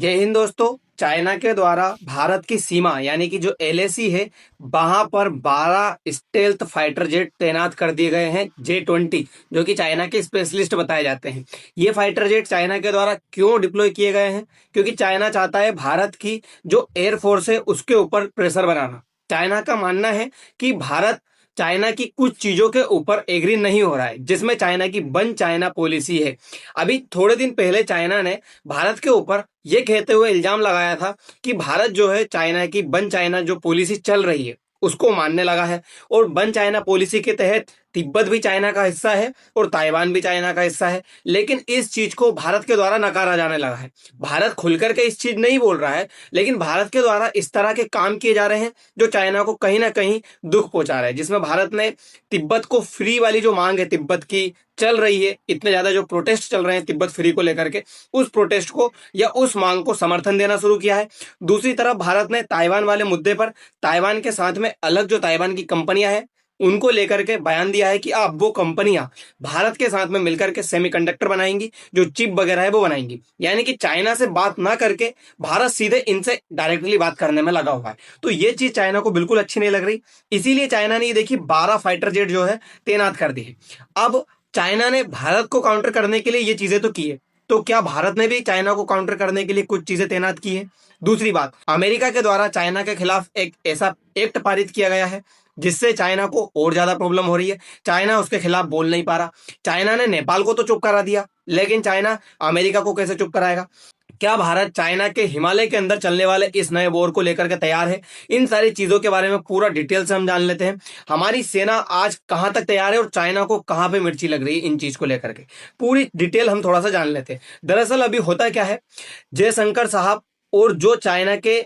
जय हिंद दोस्तों। चाइना के द्वारा भारत की सीमा यानी कि जो एलएसी है वहां पर 12 स्टेल्थ फाइटर जेट तैनात कर दिए गए हैं J-20, जो कि चाइना के स्पेशलिस्ट बताए जाते हैं। ये फाइटर जेट चाइना के द्वारा क्यों डिप्लॉय किए गए हैं? क्योंकि चाइना चाहता है भारत की जो एयरफोर्स है उसके ऊपर प्रेशर बनाना। चाइना का मानना है कि भारत चाइना की कुछ चीजों के ऊपर एग्री नहीं हो रहा है, जिसमें चाइना की वन चाइना पॉलिसी है। अभी थोड़े दिन पहले चाइना ने भारत के ऊपर ये कहते हुए इल्जाम लगाया था कि भारत जो है चाइना की वन चाइना जो पॉलिसी चल रही है उसको मानने लगा है। और वन चाइना पॉलिसी के तहत तिब्बत भी चाइना का हिस्सा है और ताइवान भी चाइना का हिस्सा है, लेकिन इस चीज को भारत के द्वारा नकारा जाने लगा है। भारत खुलकर के इस चीज नहीं बोल रहा है, लेकिन भारत के द्वारा इस तरह के काम किए जा रहे हैं जो चाइना को कहीं ना कहीं दुख पहुंचा रहे हैं। जिसमें भारत ने तिब्बत को फ्री वाली जो मांग है तिब्बत की चल रही है, इतने ज्यादा जो प्रोटेस्ट चल रहे हैं तिब्बत फ्री को लेकर के, उस प्रोटेस्ट को या उस मांग को समर्थन देना शुरू किया है। दूसरी तरफ भारत ने ताइवान वाले मुद्दे पर ताइवान के साथ में अलग जो ताइवान की कंपनियां हैं उनको लेकर के बयान दिया है कि अब वो कंपनियां भारत के साथ में मिलकर के सेमीकंडक्टर बनाएंगी, जो चिप वगैरह है वो बनाएंगी। यानी कि चाइना से बात ना करके भारत सीधे इनसे डायरेक्टली बात करने में लगा हुआ है। तो ये चीज चाइना को बिल्कुल अच्छी नहीं लग रही। इसीलिए चाइना ने ये देखी 12 फाइटर जेट जो है तैनात कर दी है। अब चाइना ने भारत को काउंटर करने के लिए ये चीजें तो की है, तो क्या भारत ने भी चाइना को काउंटर करने के लिए कुछ चीजें तैनात की है? दूसरी बात, अमेरिका के द्वारा चाइना के खिलाफ एक ऐसा एक्ट पारित किया गया है जिससे चाइना को और ज्यादा प्रॉब्लम हो रही है। चाइना उसके खिलाफ बोल नहीं पा रहा। चाइना ने नेपाल को तो चुप करा दिया, लेकिन चाइना अमेरिका को कैसे चुप कराएगा? क्या भारत चाइना के हिमालय के अंदर चलने वाले इस नए वॉर को लेकर के तैयार है? इन सारी चीजों के बारे में पूरा डिटेल से हम जान लेते हैं। हमारी सेना आज कहां तक तैयार है और चाइना को कहां पे मिर्ची लग रही है, इन चीज को लेकर के पूरी डिटेल हम थोड़ा सा जान लेते हैं। दरअसल अभी होता क्या है, जयशंकर साहब और जो चाइना के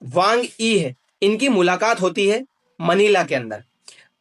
वांग ई है, इनकी मुलाकात होती है मनीला के अंदर।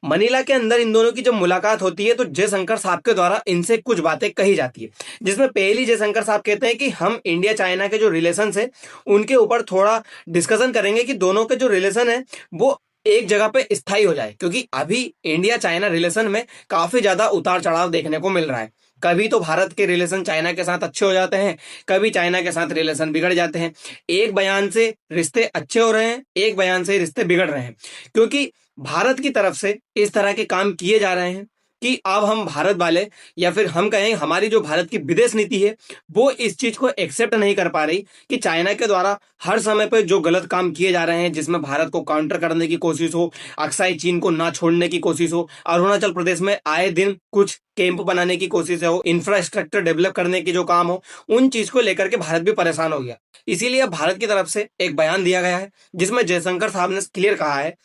मनीला के अंदर इन दोनों की जब मुलाकात होती है तो जयशंकर साहब के द्वारा इनसे कुछ बातें कही जाती है, जिसमें पहली जयशंकर साहब कहते हैं कि हम इंडिया चाइना के जो रिलेशन है उनके ऊपर थोड़ा डिस्कशन करेंगे कि दोनों के जो रिलेशन है वो एक जगह पे स्थायी हो जाए। क्योंकि अभी इंडिया चाइना रिलेशन में काफी ज्यादा उतार चढ़ाव देखने को मिल रहा है। कभी तो भारत के रिलेशन चाइना के साथ अच्छे हो जाते हैं, कभी चाइना के साथ रिलेशन बिगड़ जाते हैं। एक बयान से रिश्ते अच्छे हो रहे हैं, एक बयान से रिश्ते बिगड़ रहे हैं। क्योंकि भारत की तरफ से इस तरह के काम किए जा रहे हैं कि अब हम भारत वाले या फिर हम कहें हमारी जो भारत की विदेश नीति है वो इस चीज को एक्सेप्ट नहीं कर पा रही कि चाइना के द्वारा हर समय पर जो गलत काम किए जा रहे हैं, जिसमें भारत को काउंटर करने की कोशिश हो, अक्साई चीन को ना छोड़ने की कोशिश हो, अरुणाचल प्रदेश में आए दिन कुछ कैंप बनाने की कोशिश हो, इंफ्रास्ट्रक्चर डेवलप करने की जो काम हो, उन चीज को लेकर के भारत भी परेशान हो गया। इसीलिए अब भारत की तरफ से एक बयान दिया गया है जिसमें जयशंकर साहब ने क्लियर कहा है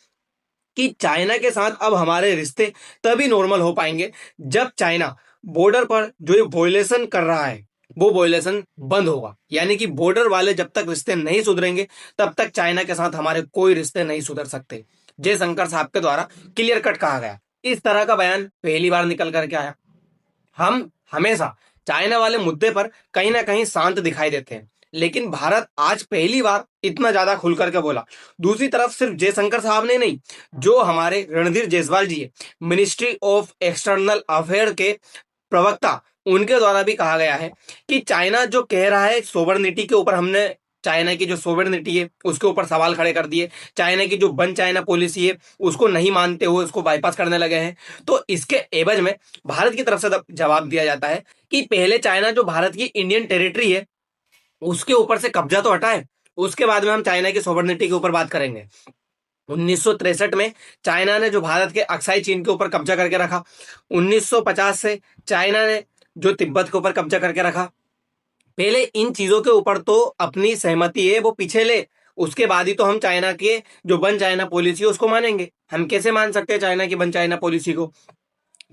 कि चाइना के साथ अब हमारे रिश्ते तभी नॉर्मल हो पाएंगे जब चाइना बॉर्डर पर जो ये वॉयलेशन कर रहा है वो वॉयलेशन बंद होगा। यानी कि बॉर्डर वाले जब तक रिश्ते नहीं सुधरेंगे तब तक चाइना के साथ हमारे कोई रिश्ते नहीं सुधर सकते। जयशंकर साहब के द्वारा क्लियर कट कहा गया। इस तरह का बयान पहली बार निकल करके आया। हम हमेशा चाइना वाले मुद्दे पर कहीं ना कहीं शांत दिखाई देते हैं, लेकिन भारत आज पहली बार इतना ज्यादा खुल करके बोला। दूसरी तरफ सिर्फ जयशंकर साहब ने नहीं, जो हमारे रणधीर जायसवाल जी है, मिनिस्ट्री ऑफ एक्सटर्नल अफेयर के प्रवक्ता, उनके द्वारा भी कहा गया है कि चाइना जो कह रहा है सोवरेनिटी के ऊपर, हमने चाइना की जो सोवरेनिटी है उसके ऊपर सवाल खड़े कर दिए। चाइना की जो वन चाइना पॉलिसी है उसको नहीं मानते हुए उसको बाईपास करने लगे हैं। तो इसके एवज में भारत की तरफ से जवाब दिया जाता है कि पहले चाइना जो भारत की इंडियन टेरिटरी है उसके ऊपर से कब्जा तो हटाए, उसके बाद में हम चाइना की सोवरेनिटी के ऊपर बात करेंगे। 1963 में चाइना ने जो भारत के अक्साई चीन के ऊपर कब्जा करके रखा। 1950 से चाइना ने जो तिब्बत के ऊपर कब्जा करके रखा। पहले इन चीजों के ऊपर तो अपनी सहमति है वो पीछे ले, उसके बाद ही तो हम चाइना के जो वन चाइना पॉलिसी है उसको मानेंगे। हम कैसे मान सकते हैं चाइना की वन चाइना पॉलिसी को?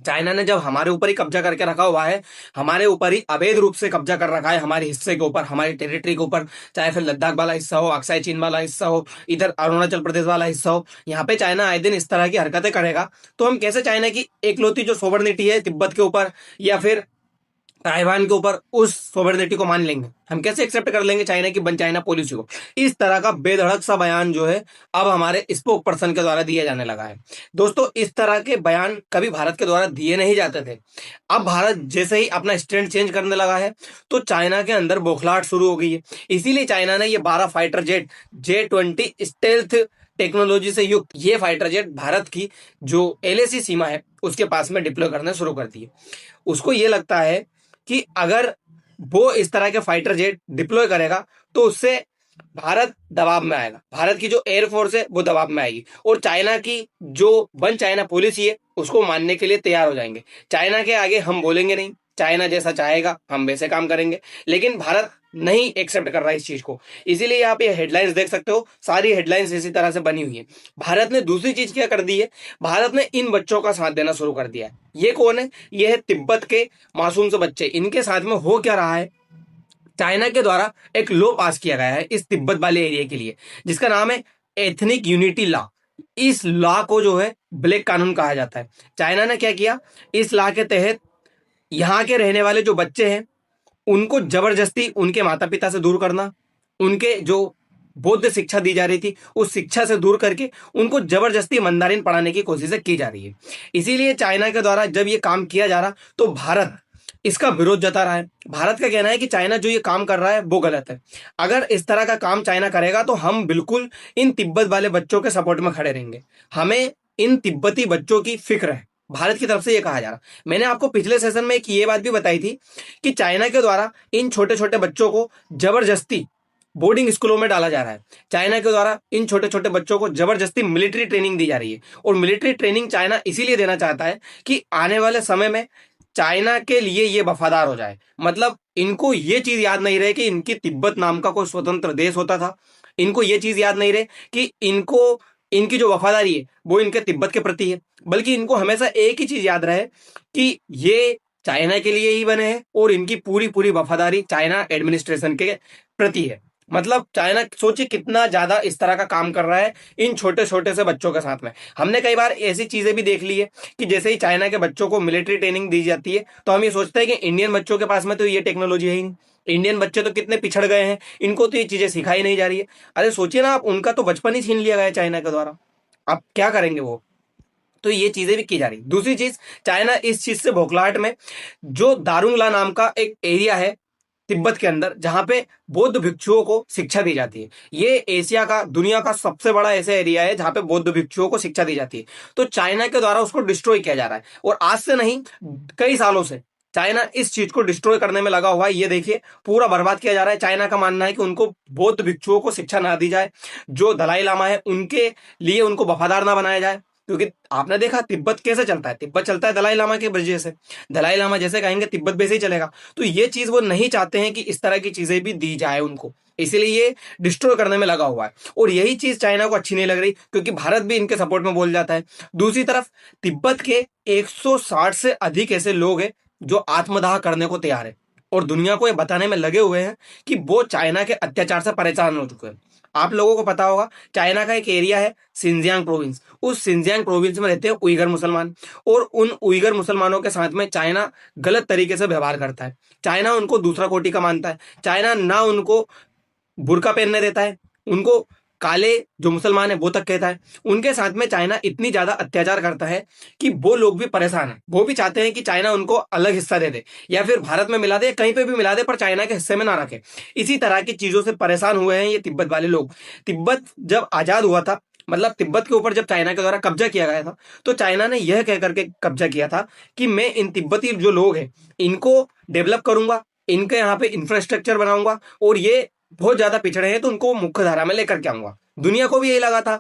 चाइना ने जब हमारे ऊपर ही कब्जा करके रखा हुआ है, हमारे ऊपर ही अवैध रूप से कब्जा कर रखा है, हमारे हिस्से के ऊपर, हमारी टेरिटरी के ऊपर, चाहे फिर लद्दाख वाला हिस्सा हो, अक्साई चीन वाला हिस्सा हो, इधर अरुणाचल प्रदेश वाला हिस्सा हो, यहाँ पे चाइना आए दिन इस तरह की हरकतें करेगा तो हम कैसे चाइना की एकलौती जो सोवरेनिटी है तिब्बत के ऊपर या फिर ताइवान के ऊपर उस सोवरेनिटी को मान लेंगे? हम कैसे एक्सेप्ट कर लेंगे चाइना की वन चाइना पॉलिसी को? इस तरह का बेधड़क सा बयान जो है अब हमारे स्पोक पर्सन के द्वारा दिया जाने लगा है। दोस्तों, इस तरह के बयान कभी भारत के द्वारा दिए नहीं जाते थे। अब भारत जैसे ही अपना स्टैंड चेंज करने लगा है तो चाइना के अंदर बौखलाहट शुरू हो गई है। इसीलिए चाइना ने ये 12 fighter jet J-20 stealth technology से युक्त ये फाइटर जेट भारत की जो एलएसी सीमा है उसके पास में डिप्लॉय करना शुरू कर दिए। उसको ये लगता है कि अगर वो इस तरह के फाइटर जेट डिप्लॉय करेगा तो उससे भारत दबाव में आएगा, भारत की जो एयरफोर्स है वो दबाव में आएगी और चाइना की जो वन चाइना पॉलिसी है उसको मानने के लिए तैयार हो जाएंगे। चाइना के आगे हम बोलेंगे नहीं, चाइना जैसा चाहेगा हम वैसे काम करेंगे, लेकिन भारत नहीं एक्सेप्ट कर रहा है इस चीज को। इसीलिए आप ये हेडलाइंस देख सकते हो, सारी हेडलाइंस इसी तरह से बनी हुई है। भारत ने दूसरी चीज क्या कर दी है, भारत ने इन बच्चों का साथ देना शुरू कर दिया है। ये कौन है? ये है तिब्बत के मासूम से बच्चे। इनके साथ में हो क्या रहा है, चाइना के द्वारा एक लॉ पास किया गया है इस तिब्बत वाले एरिया के लिए, जिसका नाम है एथनिक यूनिटी लॉ। इस लॉ को जो है ब्लैक कानून कहा जाता है। चाइना ने क्या किया, इस लॉ के तहत यहाँ के रहने वाले जो बच्चे हैं उनको जबरदस्ती उनके माता पिता से दूर करना, उनके जो बौद्ध शिक्षा दी जा रही थी उस शिक्षा से दूर करके उनको जबरदस्ती मंदारिन पढ़ाने की कोशिशें की जा रही है। इसीलिए चाइना के द्वारा जब ये काम किया जा रहा तो भारत इसका विरोध जता रहा है। भारत का कहना है कि चाइना जो ये काम कर रहा है वो गलत है। अगर इस तरह का काम चाइना करेगा तो हम बिल्कुल इन तिब्बत वाले बच्चों के सपोर्ट में खड़े रहेंगे। हमें इन तिब्बती बच्चों की फिक्र है, भारत की तरफ से ये कहा जा रहा। मैंने आपको पिछले सेशन में एक ये बात भी बताई थी कि चाइना के द्वारा इन छोटे छोटे बच्चों को जबरदस्ती बोर्डिंग स्कूलों में डाला जा रहा है। चाइना के द्वारा इन छोटे छोटे बच्चों को जबरदस्ती मिलिट्री ट्रेनिंग दी जा रही है और मिलिट्री ट्रेनिंग चाइना इसीलिए देना चाहता है कि आने वाले समय में चाइना के लिए ये वफादार हो जाए। मतलब इनको ये चीज याद नहीं रहे कि इनकी तिब्बत नाम का कोई स्वतंत्र देश होता था। इनको ये चीज याद नहीं रहे कि इनको इनकी जो वफादारी है वो इनके तिब्बत के प्रति है, बल्कि इनको हमेशा एक ही चीज याद रहे कि ये चाइना के लिए ही बने हैं और इनकी पूरी पूरी वफादारी चाइना एडमिनिस्ट्रेशन के प्रति है। मतलब चाइना सोचिए कितना ज्यादा इस तरह का काम कर रहा है इन छोटे छोटे से बच्चों के साथ में। हमने कई बार ऐसी चीजें भी देख ली है कि जैसे ही चाइना के बच्चों को मिलिट्री ट्रेनिंग दी जाती है तो हम ये सोचते हैं कि इंडियन बच्चों के पास में तो ये टेक्नोलॉजी है ही नहीं, इंडियन बच्चे तो कितने पिछड़ गए हैं, इनको तो ये चीजें सिखाई नहीं जा रही है। अरे सोचिए ना आप, उनका तो बचपन ही छीन लिया गया है चाइना के द्वारा, अब क्या करेंगे वो? तो ये चीजें भी की जा रही। दूसरी चीज, चाइना इस चीज से बौखलाहट में जो दारुंगला नाम का एक एरिया है तिब्बत के अंदर जहां पे बौद्ध भिक्षुओं को शिक्षा दी जाती है, ये एशिया का दुनिया का सबसे बड़ा ऐसा एरिया है जहां पे बौद्ध भिक्षुओं को शिक्षा दी जाती है। तो चाइना के द्वारा उसको डिस्ट्रॉय किया जा रहा है और आज से नहीं कई सालों से चाइना इस चीज को डिस्ट्रॉय करने में लगा हुआ है। ये देखिए पूरा बर्बाद किया जा रहा है। चाइना का मानना है कि उनको बौद्ध भिक्षुओं को शिक्षा ना दी जाए, जो दलाई लामा है उनके लिए उनको वफादार ना बनाया जाए। क्योंकि आपने देखा तिब्बत कैसे चलता है, तिब्बत चलता है दलाई लामा के वजह से। दलाई लामा जैसे कहेंगे तिब्बत वैसे ही चलेगा। तो ये चीज वो नहीं चाहते हैं कि इस तरह की चीजें भी दी जाए उनको, इसीलिए ये डिस्ट्रॉय करने में लगा हुआ है। और यही चीज चाइना को अच्छी नहीं लग रही क्योंकि भारत भी इनके सपोर्ट में बोल जाता है। दूसरी तरफ तिब्बत के 160 से अधिक ऐसे लोग हैं जो आत्मदाह करने को तैयार है और दुनिया को ये बताने में लगे हुए हैं कि वो चाइना के अत्याचार से परेशान हो चुके हैं। आप लोगों को पता होगा चाइना का एक एरिया है सिंजियांग प्रोविंस, उस सिंजियांग प्रोविंस में रहते हैं उइगर मुसलमान और उन उइगर मुसलमानों के साथ में चाइना गलत तरीके से व्यवहार करता है। चाइना उनको दूसरा कोटि का मानता है। चाइना ना उनको बुर्का पहनने देता है, उनको काले जो मुसलमान है वो तक कहता है। उनके साथ में चाइना इतनी ज्यादा अत्याचार करता है कि वो लोग भी परेशान हैं। वो भी चाहते हैं कि चाइना उनको अलग हिस्सा दे दे या फिर भारत में मिला दे, कहीं पे भी मिला दे, पर चाइना के हिस्से में ना रखे। इसी तरह की चीजों से परेशान हुए हैं ये तिब्बत वाले लोग। तिब्बत जब आजाद हुआ था, मतलब तिब्बत के ऊपर जब चाइना के द्वारा कब्जा किया गया था, तो चाइना ने यह कह करके कब्जा किया था कि मैं इन तिब्बती जो लोग हैं इनको डेवलप करूंगा, इनके यहाँ पे इंफ्रास्ट्रक्चर बनाऊंगा और ये बहुत ज्यादा पिछड़े हैं तो उनको मुख्य धारा में लेकर के आऊंगा। दुनिया को भी यही लगा था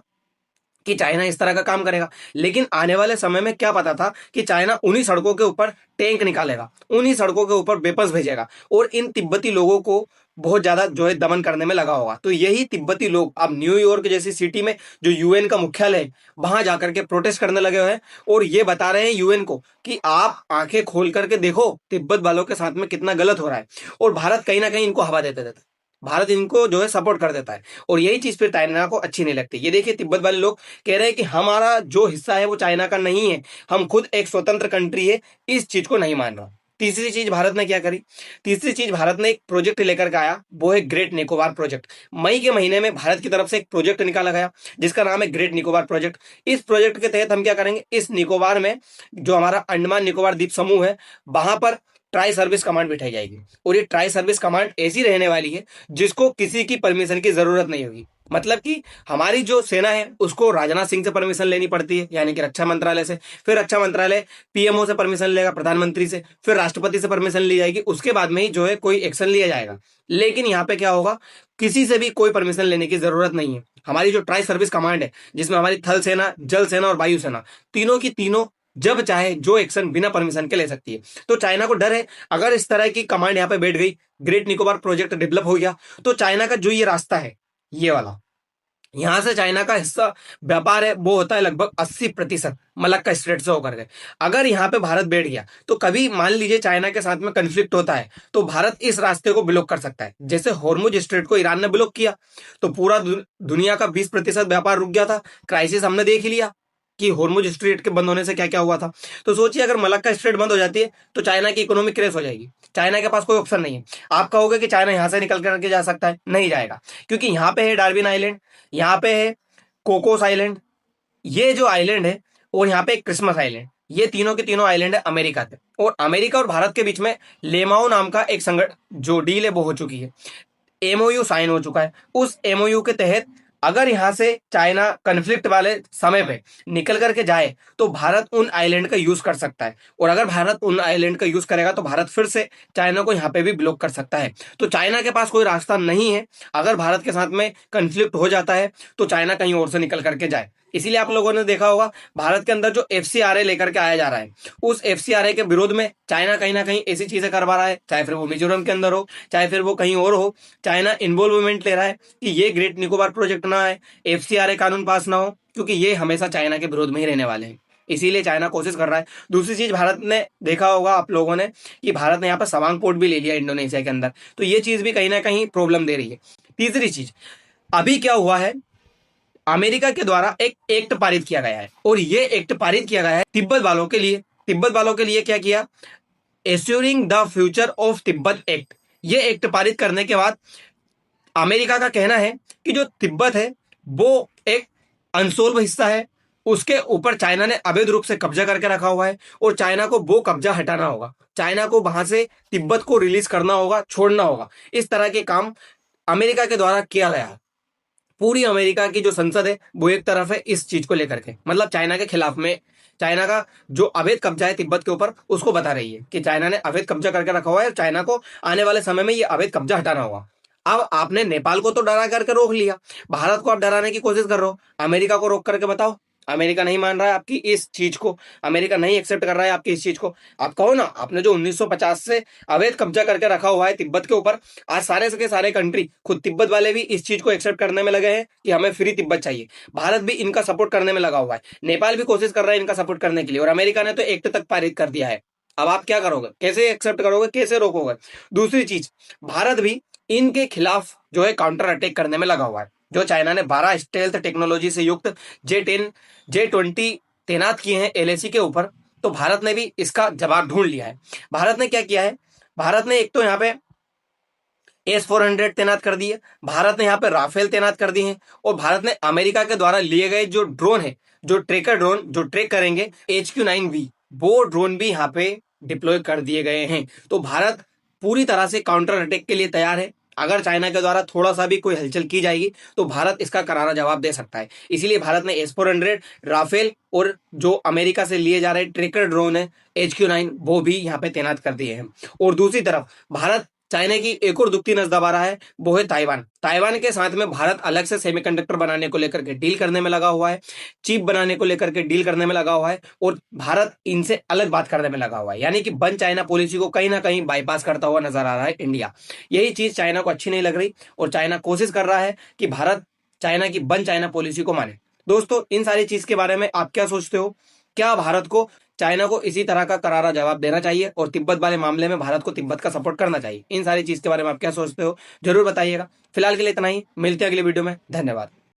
कि चाइना इस तरह का काम करेगा, लेकिन आने वाले समय में क्या पता था कि चाइना उन्हीं सड़कों के ऊपर टैंक निकालेगा, उन्हीं सड़कों के ऊपर वेपन्स भेजेगा और इन तिब्बती लोगों को बहुत ज्यादा जो है दमन करने में लगा होगा। तो यही तिब्बती लोग अब न्यूयॉर्क जैसी सिटी में जो यूएन का मुख्यालय है वहां जाकर के प्रोटेस्ट करने लगे हुए हैं और ये बता रहे हैं यूएन को कि आप आंखें खोल करके देखो तिब्बत वालों के साथ में कितना गलत हो रहा है। और भारत कहीं ना कहीं इनको हवा देते देता है, भारत इनको जो है सपोर्ट कर देता है और यही चीज फिर चाइना को अच्छी नहीं लगती। ये देखिए तिब्बत वाले लोग कह रहे हैं कि हमारा जो हिस्सा है वो चाइना का नहीं है, हम खुद एक स्वतंत्र कंट्री है, इस चीज को नहीं मान रहा। तीसरी चीज भारत ने क्या करी, तीसरी चीज भारत ने एक प्रोजेक्ट लेकर के आया, वो है ग्रेट निकोबार प्रोजेक्ट। मई के महीने में भारत की तरफ से एक प्रोजेक्ट निकाला गया जिसका नाम है ग्रेट निकोबार प्रोजेक्ट। इस प्रोजेक्ट के तहत हम क्या करेंगे, इस निकोबार में जो हमारा अंडमान निकोबार द्वीप समूह है वहां पर ट्राई सर्विस कमांड बिठाई जाएगी। और ये ट्राई सर्विस कमांड ऐसी रहने वाली है जिसको किसी की परमिशन की जरूरत नहीं होगी। मतलब कि हमारी जो सेना है उसको राजनाथ सिंह से परमिशन लेनी पड़ती है, यानी कि रक्षा मंत्रालय से, फिर रक्षा मंत्रालय पीएमओ से परमिशन लेगा, प्रधानमंत्री से, फिर राष्ट्रपति से परमिशन ली जाएगी, उसके बाद में ही जो है कोई एक्शन लिया जाएगा। लेकिन यहाँ पे क्या होगा, किसी से भी कोई परमिशन लेने की जरूरत नहीं है। हमारी जो ट्राई सर्विस कमांड है जिसमें हमारी थल सेना, जल सेना और वायु सेना तीनों की तीनों जब चाहे जो एक्शन बिना परमिशन के ले सकती है। तो चाइना को डर है अगर इस तरह की कमांड यहाँ पे बैठ गई, ग्रेट निकोबार प्रोजेक्ट डेवलप हो गया, तो चाइना का जो ये रास्ता है ये वाला, यहां से चाइना का हिस्सा व्यापार है वो होता है लगभग 80% मलक्का स्ट्रेट से होकर के। अगर यहाँ पे भारत बैठ गया तो कभी मान लीजिए चाइना के साथ में कंफ्लिक्ट होता है तो भारत इस रास्ते को ब्लॉक कर सकता है। जैसे हॉर्मुज स्ट्रेट को ईरान ने ब्लॉक किया तो पूरा दुनिया का 20% व्यापार रुक गया था। क्राइसिस हमने देख ही लिया कि हॉर्मुज स्ट्रेट के बंद होने से क्या क्या हुआ था। तो सोचिए अगर मलक्का स्ट्रेट बंद हो जाती है तो चाइना की इकोनॉमी क्रैश हो जाएगी। चाइना के पास कोई ऑप्शन नहीं है। आप कहोगे कि चाइना यहां से निकल करके जा सकता है, नहीं जाएगा, क्योंकि यहाँ पे है डार्विन आइलैंड, यहाँ पे है कोकोस आइलैंड, ये जो आइलैंड है, और यहाँ पे एक क्रिसमस आइलैंड, ये तीनों के तीनों आइलैंड है अमेरिका के। और अमेरिका और भारत के बीच में लेमाओ नाम का एक संगठन जो डील है वो हो चुकी है, एमओयू साइन हो चुका है। उस एमओयू के तहत अगर यहां से चाइना कन्फ्लिक्ट वाले समय पे निकल करके जाए तो भारत उन आइलैंड का यूज कर सकता है। और अगर भारत उन आइलैंड का यूज करेगा तो भारत फिर से चाइना को यहाँ पे भी ब्लॉक कर सकता है। तो चाइना के पास कोई रास्ता नहीं है अगर भारत के साथ में कन्फ्लिक्ट हो जाता है तो चाइना कहीं और से निकल करके जाए। इसीलिए आप लोगों ने देखा होगा भारत के अंदर जो एफसीआरए लेकर के आया जा रहा है, उस एफसीआरए के विरोध में चाइना कहीं ना कहीं ऐसी चीजें करवा रहा है, चाहे फिर वो मिजोरम के अंदर हो, चाहे फिर वो कहीं और हो। चाइना इन्वॉल्वमेंट ले रहा है कि ये ग्रेट निकोबार प्रोजेक्ट ना आए, एफसीआरए कानून पास ना हो, क्योंकि ये हमेशा चाइना के विरोध में ही रहने वाले हैं। इसीलिए चाइना कोशिश कर रहा है। दूसरी चीज भारत ने देखा होगा आप लोगों ने कि भारत ने यहाँ पर सवांग पोर्ट भी ले लिया इंडोनेशिया के अंदर, तो ये चीज भी कहीं ना कहीं प्रॉब्लम दे रही है। तीसरी चीज, अभी क्या हुआ है, अमेरिका के द्वारा एक एक्ट पारित किया गया है, और ये एक्ट पारित किया गया है तिब्बत वालों के लिए। तिब्बत वालों के लिए क्या किया, assuring the future of Tibet act. ये एक्ट पारित करने के बाद अमेरिका का कहना है कि जो तिब्बत है वो एक अनसोल्व हिस्सा है, उसके ऊपर चाइना ने अवैध रूप से कब्जा करके रखा हुआ है, और चाइना को वो कब्जा हटाना होगा, चाइना को वहां से तिब्बत को रिलीज करना होगा, छोड़ना होगा। इस तरह के काम अमेरिका के द्वारा किया गया है। पूरी अमेरिका की जो संसद है वो एक तरफ है इस चीज को लेकर के, मतलब चाइना के खिलाफ में। चाइना का जो अवैध कब्जा है तिब्बत के ऊपर उसको बता रही है कि चाइना ने अवैध कब्जा करके रखा हुआ है और चाइना को आने वाले समय में ये अवैध कब्जा हटाना होगा। अब आपने नेपाल को तो डरा करके रोक लिया, भारत को आप डराने की कोशिश कर रहे हो, अमेरिका को रोक करके बताओ। अमेरिका नहीं मान रहा है आपकी इस चीज को, अमेरिका नहीं एक्सेप्ट कर रहा है आपकी इस चीज को। आप कहो ना, आपने जो 1950 से अवैध कब्जा करके रखा हुआ है तिब्बत के ऊपर, आज सारे के सारे कंट्री, खुद तिब्बत वाले भी इस चीज को एक्सेप्ट करने में लगे हैं कि हमें फ्री तिब्बत चाहिए। भारत भी इनका सपोर्ट करने में लगा हुआ है, नेपाल भी कोशिश कर रहा है इनका सपोर्ट करने के लिए, और अमेरिका ने तो एक्ट तक पारित कर दिया है। अब आप क्या करोगे, कैसे एक्सेप्ट करोगे, कैसे रोकोगे? दूसरी चीज, भारत भी इनके खिलाफ जो है काउंटर अटैक करने में लगा हुआ है। जो चाइना ने 12 स्टेल्थ टेक्नोलॉजी से युक्त J-10 J-20 तैनात किए हैं एलएसी के ऊपर, तो भारत ने भी इसका जवाब ढूंढ लिया है। भारत ने क्या किया है, भारत ने एक तो यहाँ पे S-400 तैनात कर दिए, भारत ने यहाँ पे राफेल तैनात कर दिए हैं, और भारत ने अमेरिका के द्वारा लिए गए जो ड्रोन है, जो ट्रेकर ड्रोन जो ट्रेक करेंगे HQ-9V, वो ड्रोन भी यहाँ पे डिप्लॉय कर दिए गए हैं। तो भारत पूरी तरह से काउंटर अटैक के लिए तैयार है। अगर चाइना के द्वारा थोड़ा सा भी कोई हलचल की जाएगी तो भारत इसका करारा जवाब दे सकता है। इसीलिए भारत ने S-400, राफेल और जो अमेरिका से लिए जा रहे ट्रेकर ड्रोन है HQ-9 वो भी यहाँ पे तैनात कर दिए हैं। और दूसरी तरफ भारत चाइना की एक और दुखती नस दबा रहा है, वो है ताइवान। ताइवान के साथ में भारत अलग से सेमीकंडक्टर बनाने को लेकर के डील करने में लगा हुआ है, चिप बनाने को लेकर के डील करने में लगा हुआ है, और भारत इनसे अलग बात करने में लगा हुआ है। यानी कि वन चाइना पॉलिसी को कहीं ना कहीं बाईपास करता हुआ नजर आ रहा है इंडिया। यही चीज चाइना को अच्छी नहीं लग रही, और चाइना कोशिश कर रहा है कि भारत चाइना की वन चाइना पॉलिसी को माने। दोस्तों, इन सारी चीज के बारे में आप क्या सोचते हो? क्या भारत को चाइना को इसी तरह का करारा जवाब देना चाहिए, और तिब्बत वाले मामले में भारत को तिब्बत का सपोर्ट करना चाहिए? इन सारी चीज के बारे में आप क्या सोचते हो, जरूर बताइएगा। फिलहाल के लिए इतना ही, मिलते हैं अगले वीडियो में। धन्यवाद।